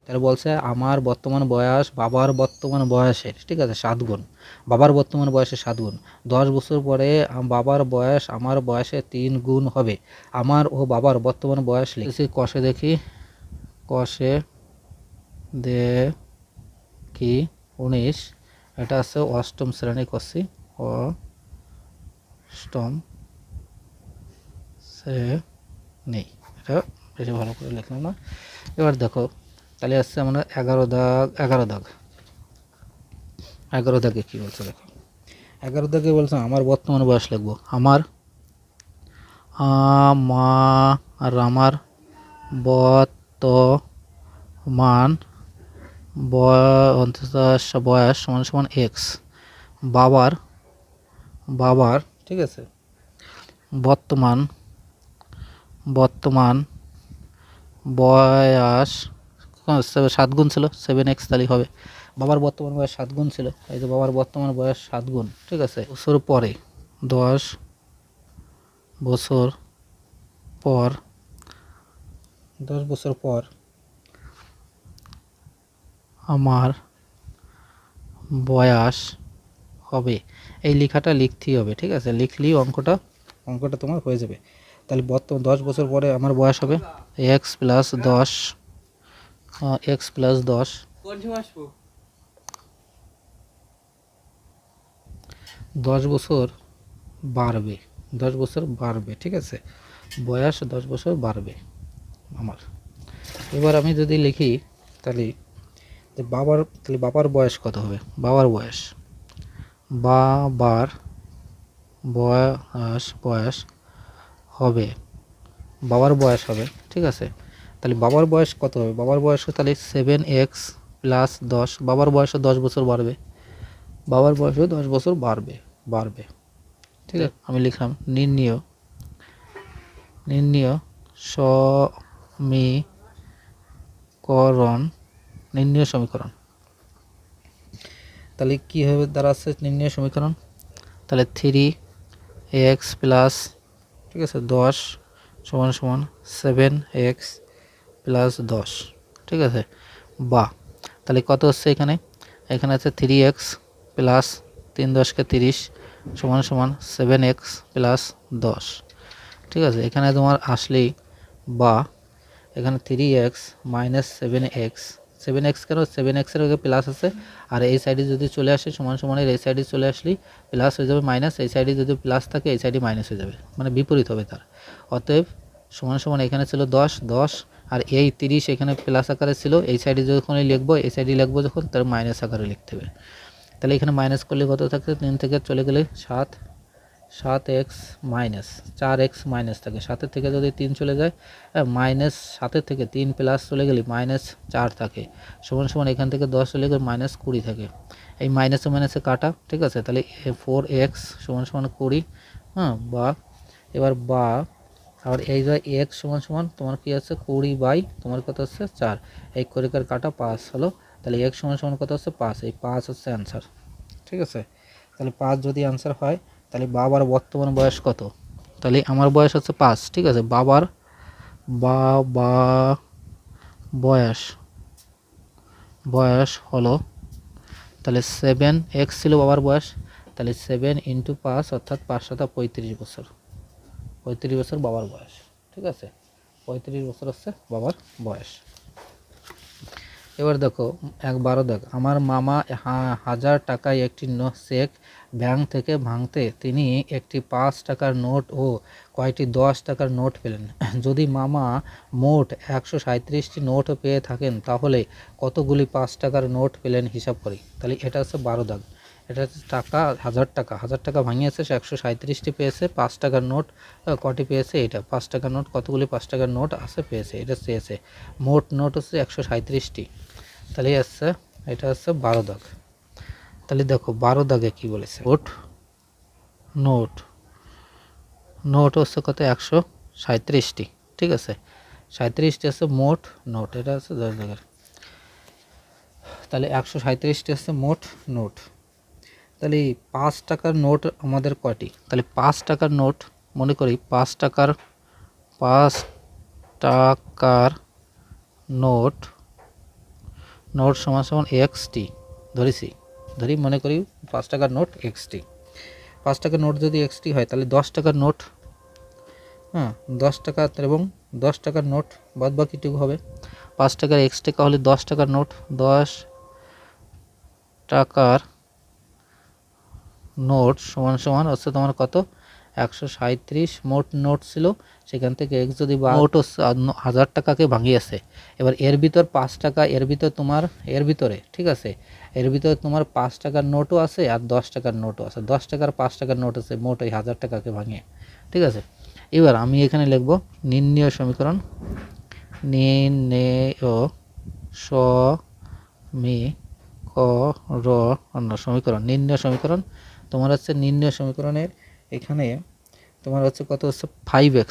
তাহলে বলছে আমার বর্তমান বয়স বাবার বর্তমান বয়সের, ঠিক আছে, 7 গুণ। বাবার বর্তমান বয়সের 7 গুণ। 10 বছর পরে বাবার বয়স আমার বয়সে 3 গুণ হবে। আমার ও বাবার বর্তমান বয়স লিখছি। কষে দেখি, কষে দেখি 19, এটা আছে অষ্টম শ্রেণী করছি, অষ্টম শ্রেণী। এটা বেশি ভালো করে লিখলাম না। এবার দেখো, তাহলে আসছে আমরা 11 দাগ। 11 দাগে কী বলছে দেখো, 11 দাগে বলছে আমার বর্তমান বয়স লিখবো। আমার বর্তমান বয়স সমান সমান এক্স। বাবার, ঠিক আছে, বর্তমান বয়স 7 গুণ ছিল, 7x তাহলে হবে। বাবার বর্তমান বয়স 7 গুণ ছিল, এই যে বাবার বর্তমান বয়স 7 গুণ, ঠিক আছে। বছর পরে 10 বছর পর 10 বছর পর আমার বয়স হবে। এই লেখাটা লিখতেই হবে, ঠিক আছে, লিখলেই অঙ্কটা তোমার হয়ে যাবে। তাহলে 10 বছর পরে আমার বয়স হবে x প্লাস 10, x প্লাস 10, 10 বছর বাড়বে, 10 বছর বাড়বে, ঠিক আছে, বয়স 10 বছর বাড়বে আমার। এবার আমি যদি লিখি তাহলে বাবার বয়স কত হবে? বাবার বয়স হবে, বাবার বয়স হবে, ঠিক আছে। তাহলে বাবার বয়স কত হবে? বাবার বয়স তাহলে 7x প্লাস 10, বাবার বয়সে 10 বছর বাড়বে, বাবার বয়সে 10 বছর বাড়বে, ঠিক আছে। আমি লিখলাম নির্ণয় সমীকরণ। তাহলে কী হবে দাঁড়াচ্ছে নির্ণয় সমীকরণ? তাহলে 3x প্লাস, ঠিক আছে, 10 সমান সমান 7x প্লাস 10, ঠিক আছে, বা তাহলে কত হচ্ছে এখানে আছে 3x প্লাস 3 10 কে 30 সমান সমান 7x প্লাস 10, ঠিক আছে। এখানে তোমার আসলেই বা এখানে 3x মাইনাস 7x কেন? 7x এর আগে প্লাস আছে, আর এই সাইডে যদি চলে আসে সমান সমানের এই সাইডে চলে আসলেই প্লাস হয়ে যাবে, মাইনাস এই সাইডে যদি প্লাস থাকে এই সাইডে মাইনাস হয়ে যাবে, মানে বিপরীত হবে তার। অতএব সমান সমান এখানে ছিল 10 আর এই 30 এখানে প্লাস আকারে ছিল, এই সাইডে যখন লিখবো এই সাইডে লিখবো যখন, তার মাইনাস আকারে লিখতে হবে। তাহলে এখানে মাইনাস করলে কত থাকে? 3 থেকে চলে গেলে 7x মাইনাস 4x মাইনাস থাকে, 7 থেকে যদি 3 চলে যায় মাইনাস, 7 থেকে 3 প্লাস চলে গেলে মাইনাস 4 থাকে, সমান সমান এখান থেকে 10 চলে গেলে মাইনাস 20 থাকে। এই মাইনাসে মাইনাসে কাটা, ঠিক আছে। তাহলে 4x সমান সমান 20, হ্যাঁ, বা এবার বা আর এই যে x সমান সমান তোমার কি আছে 20 বাই তোমার কত হচ্ছে 4, এই করিকার কাটা 5 হলো। তাহলে x সমান সমান কত হচ্ছে 5, এই 5 হচ্ছে অ্যান্সার, ঠিক আছে। তাহলে 5 যদি অ্যান্সার হয় তাহলে বাবার বর্তমান বয়স কত? তাহলে আমার বয়স হচ্ছে 5, ঠিক আছে। বাবার বয়স হলো, তাহলে 7x ছিল বাবার বয়স, তাহলে 7 ইন্টু 5 অর্থাৎ 5 7 35 বছর, 35 বছর বাবার বয়স, ঠিক আছে। 35 বছর হচ্ছে বাবার বয়স। এবার দেখো 12 দেখ, আমার মামা 1000 টাকায় একটি চেক ব্যাংক থেকে ভাঙতে তিনি একটি 5 টাকার নোট ও কয়টি 10 টাকার নোট পেলেন। যদি মামা মোট 137টি নোট পেয়ে থাকেন তাহলে কতগুলি 5 টাকার নোট পেলেন হিসাব করি। তাহলে এটা হচ্ছে 12 দাগ। এটা হচ্ছে টাকা 1000 টাকা ভাঙিয়েছে, সে 137টি পেয়েছে। 5 টাকার নোট কটি পেয়েছে? এটা 5 টাকার নোট, কতগুলি 5 টাকার নোট আছে পেয়েছে, এটা চেয়েছে। মোট নোট হচ্ছে 137টি, তাহলে আসছে এটা হচ্ছে 12 দাগ। তাহলে দেখো 12 দাগে কি বলেছে, নোট হচ্ছে কত? 137টি, ঠিক আছে। 37টি হচ্ছে মোট নোট, এটা হচ্ছে 10 দাগের। তাহলে 137টি হচ্ছে মোট নোট। তাহলে 5 টাকার নোট আমাদের কয়টি? তাহলে 5 টাকার নোট, মনে করি 5 টাকার নোট নোট সমান সমান এক্সটি ধরি মনে করি 5 টাকার নোট এক্সটি। 5 টাকার নোট যদি এক্সটি হয় তাহলে 10 টাকার নোট, 10 টাকা এবং 10 টাকার নোট বাদ বাকিটুকু হবে 5 টাকার এক্স টাকা হলে 10 টাকার নোট, 10 টাকার নোট সমান সমান হচ্ছে তোমার কত 137 মোট নোট ছিল, সেখান থেকে এক্স যদি নোট 1000 টাকাকে ভাঙিয়েছে। এবার এর ভিতর 5 টাকা এর ভিতরে ঠিক আছে, এর ভিতরে তোমার 5 টাকার নোটও আছে আর 10 টাকার নোটও আছে, 10 টাকার 5 টাকার নোট আছে, মোট ওই 1000 টাকাকে ভাঙিয়ে। ঠিক আছে, এবার আমি এখানে লিখব নির্ণয় সমীকরণ, নির্ণয় সমীকরণ তোমার হচ্ছে নির্ণয় সমীকরণের এখানে তোমার হচ্ছে কত হচ্ছে 5x,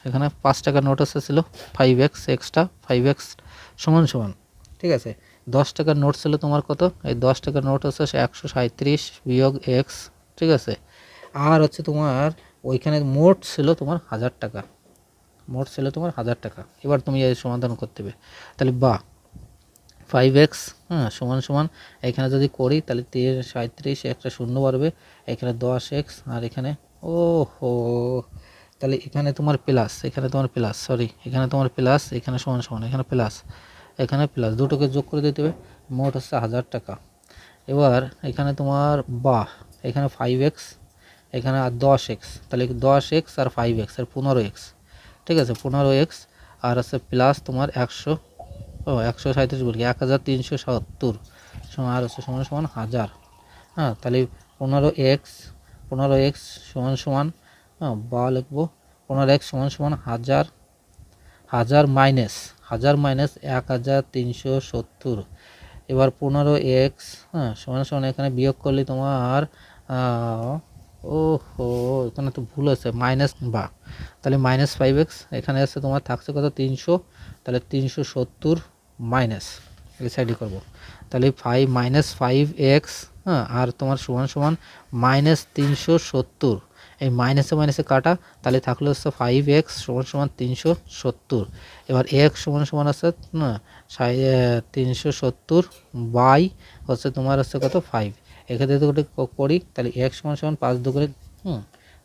এখানে 5 টাকার নোট আছে ছিল 5x, এক্সট্রা 5x সমান সমান ঠিক আছে 10 টাকার নোট ছিল তোমার কত, এই 10 টাকার নোট হচ্ছে 137 বিয়োগ x। ঠিক আছে, আর হচ্ছে তোমার ওইখানে মোট ছিল তোমার 1000 টাকা, এবার তুমি এই সমাধান করতে হবে। তাহলে বা 5x সমান সমান এখানে যদি করি তাহলে 37 একটা শূন্য বাড়বে, এখানে 10x আর এখানে তাহলে এখানে তোমার প্লাস, এখানে সমান সমান এখানে প্লাস দুটোকে যোগ করে দিতে হবে, মোট হচ্ছে 1000 টাকা। এবার এখানে তোমার এখানে 5x এখানে আর 10x, তাহলে 10x আর 5x আর 15x। ঠিক আছে, 15x আর আছে প্লাস তোমার 137 বলি 1370 আর হচ্ছে সমান সমান 1000। তাহলে 15x সমান সমান বা লিখবো 15x সমান সমান 1000 মাইনাস 1370। এবার 15x সমান সমান এখানে বিয়োগ করলে তোমার এখানে তো ভুল আছে মাইনাস তাহলে মাইনাস 5x এখানে আছে তোমার থাকছে কত 300, তাহলে 370 মাইনাস এই সাইডে করবো, তাহলে 5-5x আর তোমার সমান সমান মাইনাস 370, এই মাইনাসে কাটা, তাহলে থাকলে হচ্ছে 5x সমান সমান 370। এবার x সমান সমান আছে 370 বাই হচ্ছে তোমার হচ্ছে কত 5, এখানে যদি করি তাহলে x সমান সমান 5 দুগুণে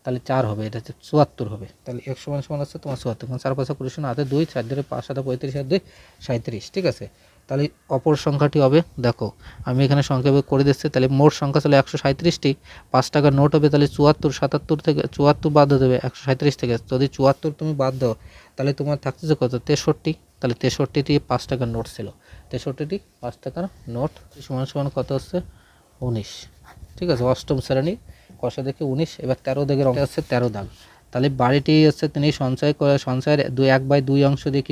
তাহলে 4 হবে, এটা হচ্ছে 74 হবে। তাহলে x সমান সমান আছে তোমার 74, 4 5 20 হাতে 2 4 ধরে 5 7 35 আর 2 37। ঠিক আছে, তাহলে অপর সংখ্যাটি হবে দেখো আমি এখানে সংক্ষেপে করে দিচ্ছি। তাহলে মোট সংখ্যা ছিল 137টি, 5 টাকার নোট হবে তাহলে 74, 77 থেকে 74 বাদ দেবে 137 থেকে, যদি 74 তুমি বাদ দাও তাহলে তোমার থাকতেছে কত 63। তাহলে 63টি 5 টাকার নোট ছিল, 63টি 5 টাকার নোট সমান সমান কত হচ্ছে 19। ঠিক আছে, অষ্টম শ্রেণী কষা দেখে 19। এবার 13 দাগের অঙ্ক আছে 13 দাগ। তাহলে বাড়িটি হচ্ছে তিনি সঞ্চয়ের 1/2 অংশ দিয়ে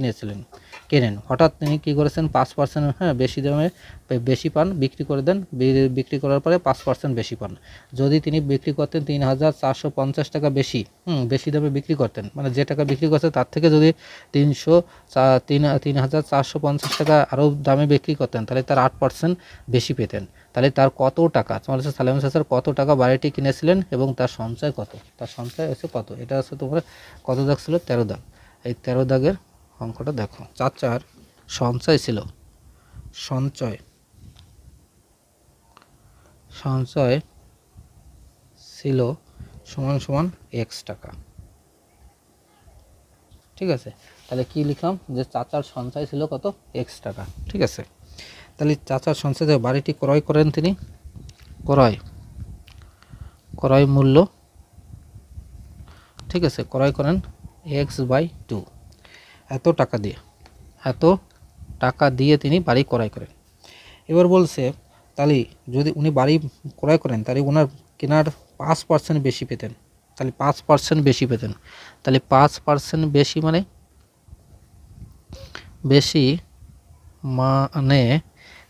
কেনেন, হঠাৎ তিনি কী করেছেন 5% বেশি দামে বেশি পান, বিক্রি করে দেন, বিক্রি করার পরে 5% বেশি পান। যদি তিনি বিক্রি করতেন 3450 টাকা বেশি দামে বিক্রি করতেন, মানে যে টাকা বিক্রি করছে তার থেকে যদি 3450 টাকা আরও দামে বিক্রি করতেন তাহলে তার 8% বেশি পেতেন। তাহলে তার কত টাকা, তোমার হচ্ছে সালাম চাচার কত টাকা বাড়িটি কিনেছিলেন এবং তার সঞ্চয় কত, হচ্ছে কত, এটা হচ্ছে তোমার কত দাগ ছিল 13 দাগ। এই 13 দাগের অঙ্কটা দেখো, চাচার সঞ্চয় ছিল সমান সমান x টাকা। ঠিক আছে, তাহলে কি লিখলাম যে চাচার সঞ্চয় ছিল কত x টাকা। ঠিক আছে, তাহলে চাচার সঞ্চয় বাড়িটি ক্রয় করেন তিনি, ক্রয় মূল্য, ঠিক আছে, ক্রয় করেন x/2 এত টাকা দিয়ে তিনি বাড়ি ক্রয় করেন। এবার বলছে তাহলে যদি উনি বাড়ি ক্রয় করেন তাহলে ওনার কেনার 5% বেশি পেতেন, তাহলে 5% বেশি পেতেন, তাহলে 5% বেশি মানে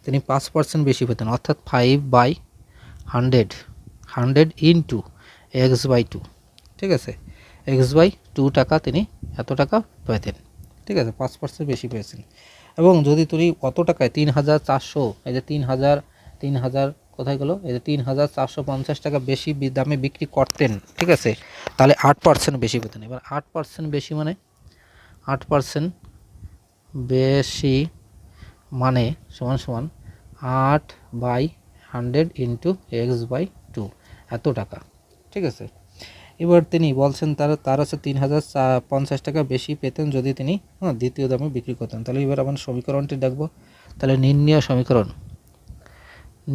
তিনি 5% বেশি পেতেন, অর্থাৎ 5/100 ইন্টু x/2। ঠিক আছে, x/2 টাকা তিনি এত টাকা পেতেন। ঠিক আছে, 5% বেশি পেয়েছেন। এবং যদি তুমি কত টাকায় 3400, এই যে 3000 কোথায় গেল, এই যে 3450 টাকা বেশি দামে বিক্রি করতেন, ঠিক আছে, তাহলে 8% বেশি পেতেন। এবার 8% বেশি মানে 8% বেশি মানে সমান সমান 8/100 ইন্টু x/2 এত টাকা। ঠিক আছে, এবার তিনি বলছেন তার হচ্ছে 3050 টাকা বেশি পেতেন যদি তিনি দ্বিতীয় দামে বিক্রি করতেন। তাহলে এবার আমরা সমীকরণটি দেখব। তাহলে নির্ণয় সমীকরণ,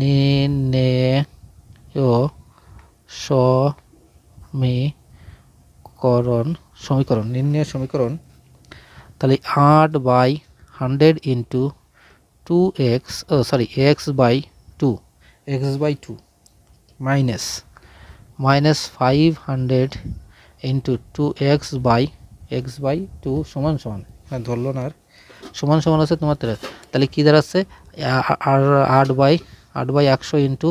নির্ণয় সমীকরণ। তাহলে 8/100 into x/2 minus 500 into 2x/2 সমান সমান, ধরলো না আর, সমান সমান আছে তোমার। তাহলে কী দাঁড়াচ্ছে, 8/100 ইন্টু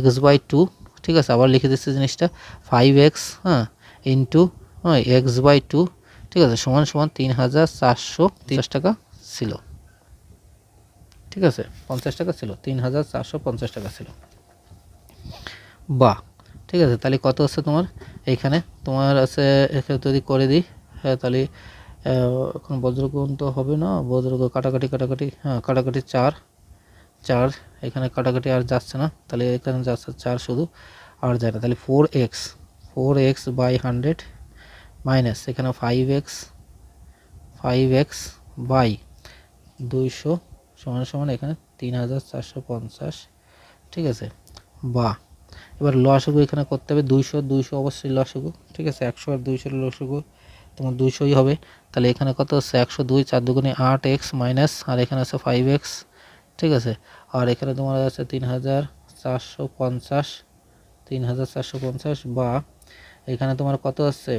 x/2। ঠিক আছে, আবার লিখে দিচ্ছে জিনিসটা 5x ইন্টু x/2। ঠিক আছে, সমান সমান 3450 টাকা ছিল। ঠিক আছে, 50 টাকা ছিল, 3450 টাকা ছিল। বা ঠিক আছে, তাহলে কত আছে তোমার এইখানে, তোমার আছে এখানে যদি করে দিই, তাহলে এখন বজ্রগুণ তো হবে না, বজ্রগুণ কাটাকাটি কাটাকাটি 4 এখানে কাটাকাটি আর যাচ্ছে না, তাহলে এখানে যাচ্ছে 4 শুধু, আর যায় না। তাহলে 4x/100 মাইনাস এখানে 5x বাই 200 সমান সমান এখানে 3450। ঠিক আছে, বা এবার লসাগু এখানে করতে হবে 200 অবশ্যই লসাগু। ঠিক আছে, 100 আর 200 লসাগু তোমার 200ই হবে। তাহলে এখানে কত হচ্ছে 102, 4 দুগুণে 8x মাইনাস, আর এখানে আছে 5x। ঠিক আছে, আর এখানে তোমার আছে 3450 বা এখানে তোমার কত আছে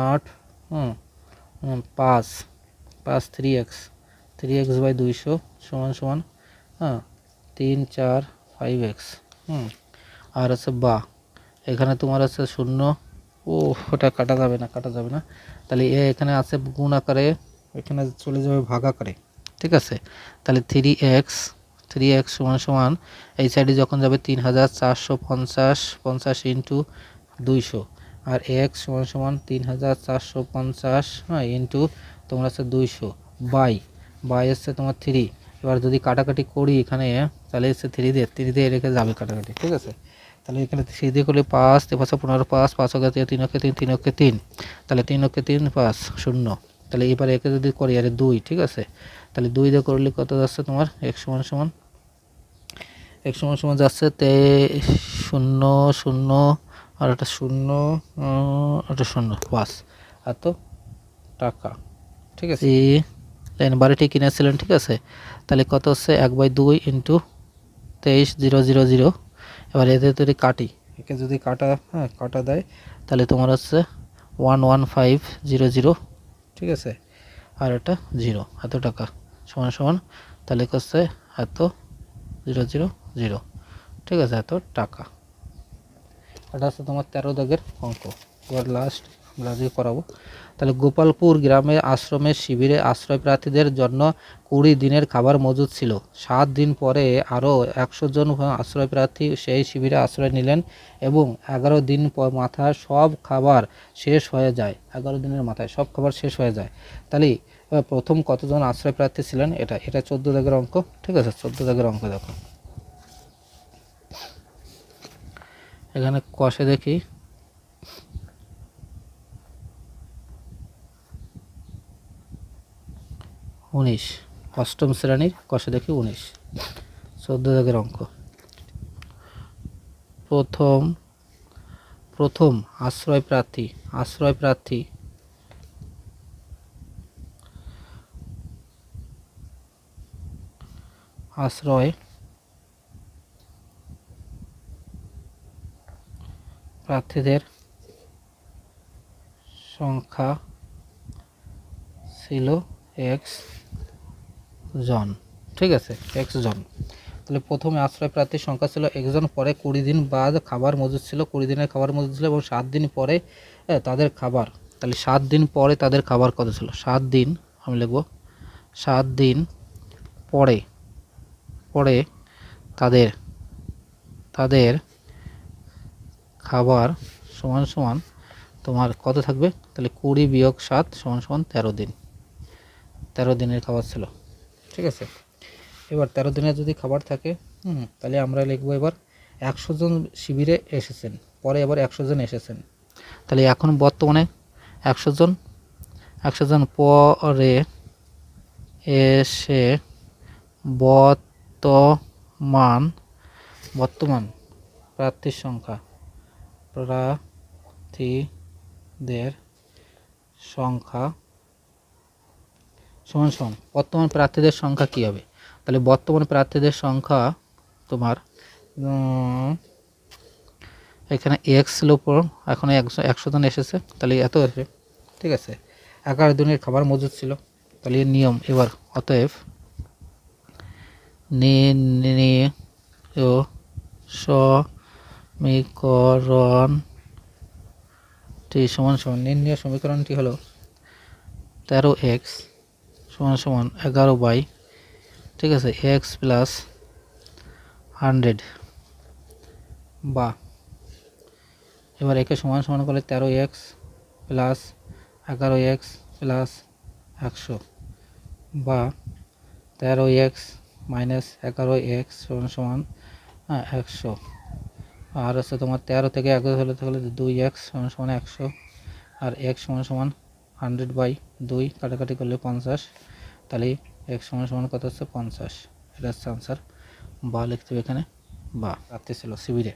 8 5 3x/200 সমান সমান 3 4 5x। আর আছে বা এখানে তোমার আছে 0, ওটা কাটা যাবে না। তাহলে এখানে আছে গুণ আকারে, এখানে চলে যাবে ভাগ আকারে। ঠিক আছে, তাহলে 3x সমান সমান এই সাইডে যখন যাবে 3450 ইন্টু 200, আর x সমান সমান 3450 ইন্টু তোমার আছে 200 বাই এসছে তোমার 3। এবার যদি কাটাকাটি করি এখানে, তাহলে এসছে 3 দিয়ে রেখে যাবে কাটাকাটি। ঠিক আছে, তাহলে এখানে 3 দিয়ে করলে 5, 5 15 5, 5 3 3 3, তাহলে 3 3 5 0। তাহলে এবারে একে যদি করি আরে 2। ঠিক আছে, তাহলে 2 দিয়ে করলে কত যাচ্ছে তোমার x সমান সমান যাচ্ছে 0 0 আর একটা 0 একটা 0 5 এত টাকা। ঠিক আছে, লাইন বাড়িটি কিনেছিলেন। ঠিক আছে, তাহলে কত হচ্ছে 1/2 ইন্টু 23,000। এবার এতে যদি কাটি, একে যদি কাটা দেয়, তাহলে তোমার হচ্ছে 11500। ঠিক আছে, আর এটা 0 এত টাকা সমান সমান, তাহলে হচ্ছে এত 000। ঠিক আছে, এত টাকা। এটা হচ্ছে তোমার 13 দাগের অঙ্ক। এবার লাস্ট আমরা যে করাবো, তাহলে গোপালপুর গ্রামে আশ্রমের শিবিরে আশ্রয় প্রার্থীদের জন্য 20 দিনের খাবার মজুদ ছিল। 7 দিন পরে আরও 100 জন আশ্রয় প্রার্থী সেই শিবিরে আশ্রয় নিলেন এবং 11 দিন মাথায় সব খাবার শেষ হয়ে যায়। 11 দিনের মাথায় সব খাবার শেষ হয়ে যায়। তাহলে প্রথম কতজন আশ্রয় প্রার্থী ছিলেন, এটা 14 দাগের অঙ্ক। ঠিক আছে, 14 দাগের অঙ্ক দেখো, এখানে কষে দেখি, অষ্টম শ্রেণীর কষে দেখি 19, 14 দাগের অঙ্ক। প্রথম আশ্রয় প্রার্থী প্রার্থীদের সংখ্যা ছিল x জন। ঠিক আছে, x জন। তাহলে প্রথমে আশ্রয় প্রার্থীর সংখ্যা ছিল x জন, পরে 20 দিন বাদ খাবার মজুদ ছিল, 20 দিনের খাবার মজুদ ছিল, এবং 7 দিন পরে তাদের খাবার, তাহলে 7 দিন পরে তাদের খাবার কত ছিল, 7 দিন আমি লিখব, 7 দিন পরে তাদের খাবার সমান সমান তোমার কত থাকবে, তাহলে 20 বিয়োগ 7 সমান সমান 13 দিন, 13 দিনের খাবার ছিল। ঠিক আছে, এবার 13 দিনের যদি খাবার থাকে তাহলে আমরা লিখবো এবার 100 জন শিবিরে এসেছেন, পরে এবার 100 জন এসেছেন, তাহলে এখন বর্তমানে 100 জন পরে এসে বর্তমান প্রার্থীর সংখ্যা, প্রার্থীদের সংখ্যা সমান সমান বর্তমান প্রার্থীদের সংখ্যা কী হবে? তাহলে বর্তমান প্রার্থীদের সংখ্যা তোমার এখানে এক্স ছিল উপর, এখন 100 জন এসেছে, তাহলে এত আসবে। ঠিক আছে, 11 দিনের খাবার মজুদ ছিল, তাহলে এর নিয়ম এবার অতএব সমীকরণটি সমান সমান নির্ণয় সমীকরণটি হলো 13x সমান সমান 11 ঠিক আছে x প্লাস 100, বা এবার একে সমান সমান করলে 13x প্লাস 11x প্লাস 100, বা 13x মাইনাস 11x সমান সমান 100, আর হচ্ছে তোমার 13 থেকে 11 হলে তাহলে 2x সমান সমান 100, আর x সমান সমান 100/2 কাটাকাটি করলে 50, তাহলে x সমান সমান কত হচ্ছে 50। এটা হচ্ছে আনসার, বা লিখতে হবে এখানে, বা রাত্রে ছিল শিবিরে।